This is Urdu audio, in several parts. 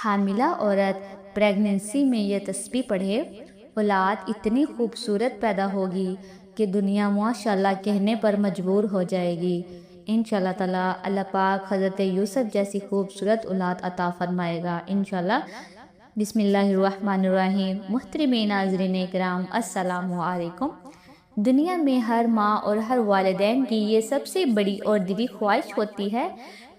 حاملہ عورت پریگننسی میں یہ تسبیح پڑھے، اولاد اتنی خوبصورت پیدا ہوگی کہ دنیا ماشاءاللہ کہنے پر مجبور ہو جائے گی۔ انشاءاللہ تعالیٰ اللہ پاک حضرت یوسف جیسی خوبصورت اولاد عطا فرمائے گا انشاءاللہ۔ بسم اللہ الرحمن الرحیم۔ محترمین ناظرین کرام، السلام علیکم۔ دنیا میں ہر ماں اور ہر والدین کی یہ سب سے بڑی اور دلی خواہش ہوتی ہے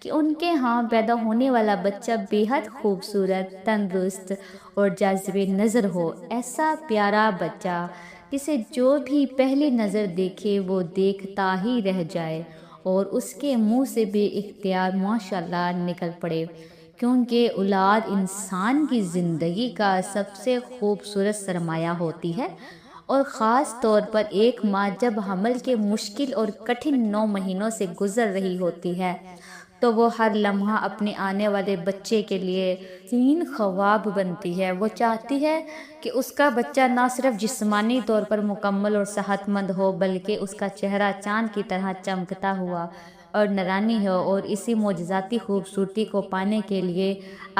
کہ ان کے ہاں پیدا ہونے والا بچہ بے حد خوبصورت، تندرست اور جاذب نظر ہو۔ ایسا پیارا بچہ جسے جو بھی پہلی نظر دیکھے وہ دیکھتا ہی رہ جائے اور اس کے منہ سے بے اختیار ماشاءاللہ نکل پڑے، کیونکہ اولاد انسان کی زندگی کا سب سے خوبصورت سرمایہ ہوتی ہے، اور خاص طور پر ایک ماں جب حمل کے مشکل اور کٹھن 9 مہینوں سے گزر رہی ہوتی ہے تو وہ ہر لمحہ اپنے آنے والے بچے کے لیے حسین خواب بنتی ہے۔ وہ چاہتی ہے کہ اس کا بچہ نہ صرف جسمانی طور پر مکمل اور صحت مند ہو بلکہ اس کا چہرہ چاند کی طرح چمکتا ہوا اور نورانی ہو، اور اسی معجزاتی خوبصورتی کو پانے کے لیے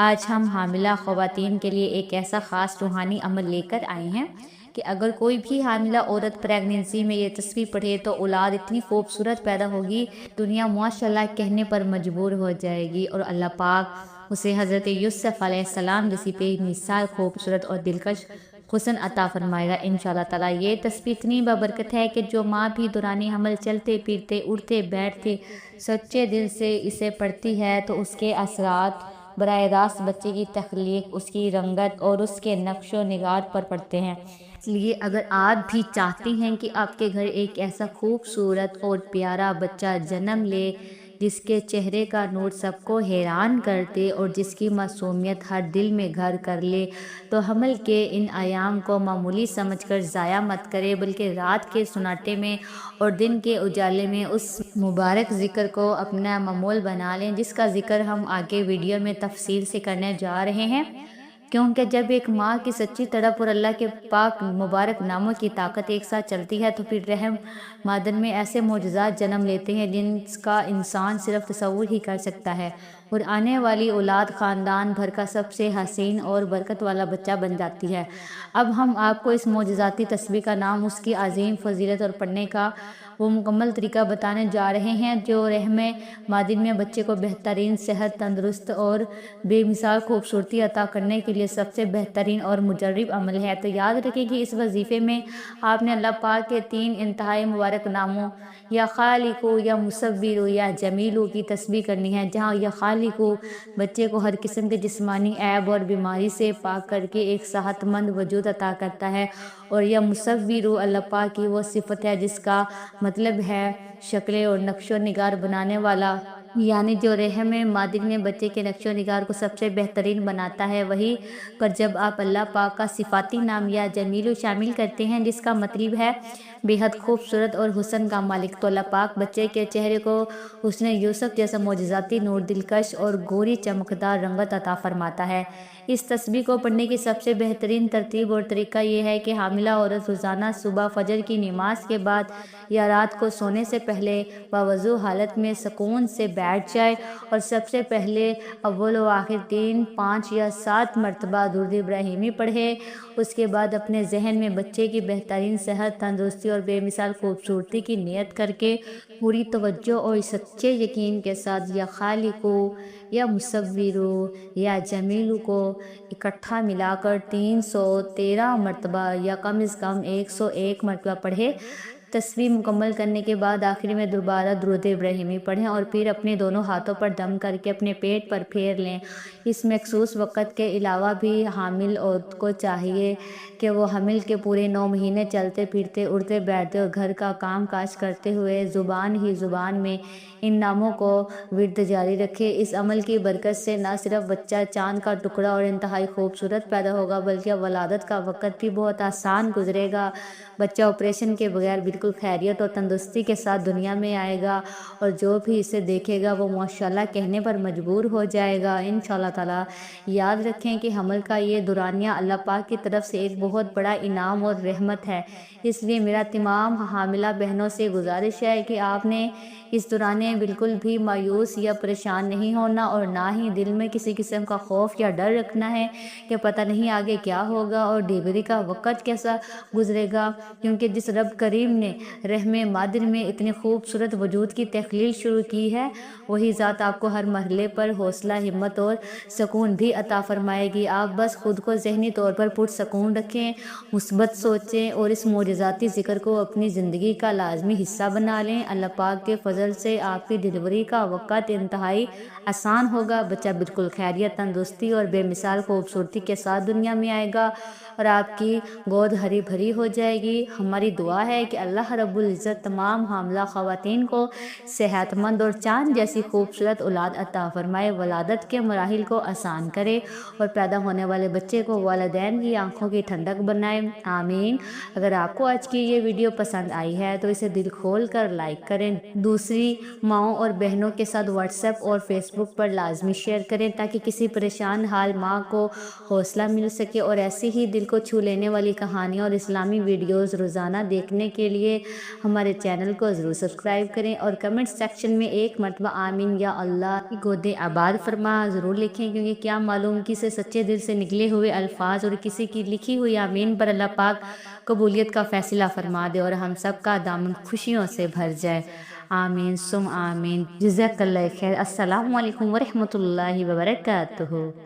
آج ہم حاملہ خواتین کے لیے ایک ایسا خاص روحانی عمل لے کر آئے ہیں کہ اگر کوئی بھی حاملہ عورت پریگننسی میں یہ تسبیح پڑھے تو اولاد اتنی خوبصورت پیدا ہوگی، دنیا ماشاءاللہ کہنے پر مجبور ہو جائے گی، اور اللہ پاک اسے حضرت یوسف علیہ السلام جیسی بے مثال خوبصورت اور دلکش حسن عطا فرمائے گا انشاءاللہ تعالیٰ۔ یہ تسبیح اتنی بابرکت ہے کہ جو ماں بھی دوران حمل چلتے پھرتے اٹھتے بیٹھتے سچے دل سے اسے پڑھتی ہے تو اس کے اثرات براہ راست بچے کی تخلیق، اس کی رنگت اور اس کے نقش و نگار پر پڑتے ہیں۔ اس لیے اگر آپ بھی چاہتی ہیں کہ آپ کے گھر ایک ایسا خوبصورت اور پیارا بچہ جنم لے جس کے چہرے کا نور سب کو حیران کر دے اور جس کی معصومیت ہر دل میں گھر کر لے، تو حمل کے ان ایام کو معمولی سمجھ کر ضائع مت کرے، بلکہ رات کے سناٹے میں اور دن کے اجالے میں اس مبارک ذکر کو اپنا معمول بنا لیں، جس کا ذکر ہم آگے ویڈیو میں تفصیل سے کرنے جا رہے ہیں۔ کیونکہ جب ایک ماں کی سچی تڑپ اور اللہ کے پاک مبارک ناموں کی طاقت ایک ساتھ چلتی ہے تو پھر رحم مادر میں ایسے معجزات جنم لیتے ہیں جن کا انسان صرف تصور ہی کر سکتا ہے، اور آنے والی اولاد خاندان بھر کا سب سے حسین اور برکت والا بچہ بن جاتی ہے۔ اب ہم آپ کو اس معجزاتی تسبیح کا نام، اس کی عظیم فضیلت اور پڑھنے کا وہ مکمل طریقہ بتانے جا رہے ہیں جو رحم مادر میں بچے کو بہترین صحت، تندرست اور بے مثال خوبصورتی عطا کرنے کے لیے سب سے بہترین اور مجرب عمل ہے۔ تو یاد رکھیں کہ اس وظیفے میں آپ نے اللہ پاک کے 3 انتہائی مبارک ناموں یا خالقو، یا مصورو، یا جمیلو کی تسبیح کرنی ہے، جہاں یا خالقو بچے کو ہر قسم کے جسمانی عیب اور بیماری سے پاک کر کے ایک صحت مند وجود عطا کرتا ہے، اور یا مصورو اللہ پاک کی وہ صفت ہے جس کا مطلب ہے شکلیں اور نقش و نگار بنانے والا، یعنی جو رحم مادر میں بچے کے نقش و نگار کو سب سے بہترین بناتا ہے۔ وہیں پر جب آپ اللہ پاک کا صفاتی نام یا جمیلو شامل کرتے ہیں جس کا مطلب ہے بے حد خوبصورت اور حسن کا مالک، تو اللہ پاک بچے کے چہرے کو حسن یوسف جیسا معجزاتی نور، دلکش اور گوری چمکدار رنگت عطا فرماتا ہے۔ اس تسبیح کو پڑھنے کی سب سے بہترین ترتیب اور طریقہ یہ ہے کہ حاملہ عورت روزانہ صبح فجر کی نماز کے بعد یا رات کو سونے سے پہلے باوضو حالت میں سکون سے بیٹھ جائے اور سب سے پہلے اول و آخر 3، 5 یا 7 مرتبہ درود ابراہیمی پڑھے۔ اس کے بعد اپنے ذہن میں بچے کی بہترین صحت، تندرستی اور بے مثال خوبصورتی کی نیت کر کے پوری توجہ اور سچے یقین کے ساتھ یا خالقو، یا مصورو، یا جمیلو کو اکٹھا ملا کر 313 مرتبہ یا کم از کم 101 مرتبہ پڑھے۔ تسبیح مکمل کرنے کے بعد آخر میں دوبارہ درود ابراہیمی پڑھیں اور پھر اپنے دونوں ہاتھوں پر دم کر کے اپنے پیٹ پر پھیر لیں۔ اس مخصوص وقت کے علاوہ بھی حامل عورت کو چاہیے کہ وہ حمل کے پورے 9 مہینے چلتے پھرتے اٹھتے بیٹھتے اور گھر کا کام کاج کرتے ہوئے زبان ہی زبان میں ان ناموں کو ورد جاری رکھے۔ اس عمل کی برکت سے نہ صرف بچہ چاند کا ٹکڑا اور انتہائی خوبصورت پیدا ہوگا بلکہ ولادت کا وقت بھی بہت آسان گزرے گا۔ بچہ آپریشن کے بغیر بالکل بالکل خیریت اور تندرستی کے ساتھ دنیا میں آئے گا، اور جو بھی اسے دیکھے گا وہ ماشاءاللہ کہنے پر مجبور ہو جائے گا انشاءاللہ تعالیٰ۔ یاد رکھیں کہ حمل کا یہ دورانیہ اللہ پاک کی طرف سے ایک بہت بڑا انعام اور رحمت ہے، اس لیے میرا تمام حاملہ بہنوں سے گزارش ہے کہ آپ نے اس دورانیے بالکل بھی مایوس یا پریشان نہیں ہونا، اور نہ ہی دل میں کسی قسم کا خوف یا ڈر رکھنا ہے کہ پتہ نہیں آگے کیا ہوگا اور ڈیلیوری کا وقت کیسا گزرے گا، کیونکہ جس رب کریم نے رحم مادر میں اتنی خوبصورت وجود کی تخلیق شروع کی ہے، وہی ذات آپ کو ہر مرحلے پر حوصلہ، ہمت اور سکون بھی عطا فرمائے گی۔ آپ بس خود کو ذہنی طور پر پرسکون رکھیں، مثبت سوچیں اور اس معجزاتی ذکر کو اپنی زندگی کا لازمی حصہ بنا لیں۔ اللہ پاک کے فضل سے آپ کی ڈلیوری کا وقت انتہائی آسان ہوگا، بچہ بالکل خیریت، تندرستی اور بے مثال خوبصورتی کے ساتھ دنیا میں آئے گا اور آپ کی گود ہری بھری ہو جائے گی۔ ہماری دعا ہے کہ اللہ رب العزت تمام حاملہ خواتین کو صحت مند اور چاند جیسی خوبصورت اولاد عطا فرمائے، ولادت کے مراحل کو آسان کرے اور پیدا ہونے والے بچے کو والدین کی آنکھوں کی ٹھنڈک بنائے، آمین۔ اگر آپ کو آج کی یہ ویڈیو پسند آئی ہے تو اسے دل کھول کر لائک کریں، دوسری ماؤں اور بہنوں کے ساتھ واٹس ایپ اور فیس بک پر لازمی شیئر کریں تاکہ کسی پریشان حال ماں کو حوصلہ مل سکے، اور ایسی ہی دل کو چھو لینے والی کہانیاں اور اسلامی ویڈیوز روزانہ دیکھنے کے لیے ہمارے چینل کو ضرور سبسکرائب کریں، اور کمنٹ سیکشن میں ایک مرتبہ آمین یا اللہ کی گودیں آباد فرما ضرور لکھیں، کیونکہ کیا معلوم کسی سچے دل سے نکلے ہوئے الفاظ اور کسی کی لکھی ہوئی آمین پر اللہ پاک قبولیت کا فیصلہ فرما دے اور ہم سب کا دامن خوشیوں سے بھر جائے، آمین ثم آمین۔ جزاک اللہ خیر۔ السلام علیکم ورحمۃ اللہ وبرکاتہ۔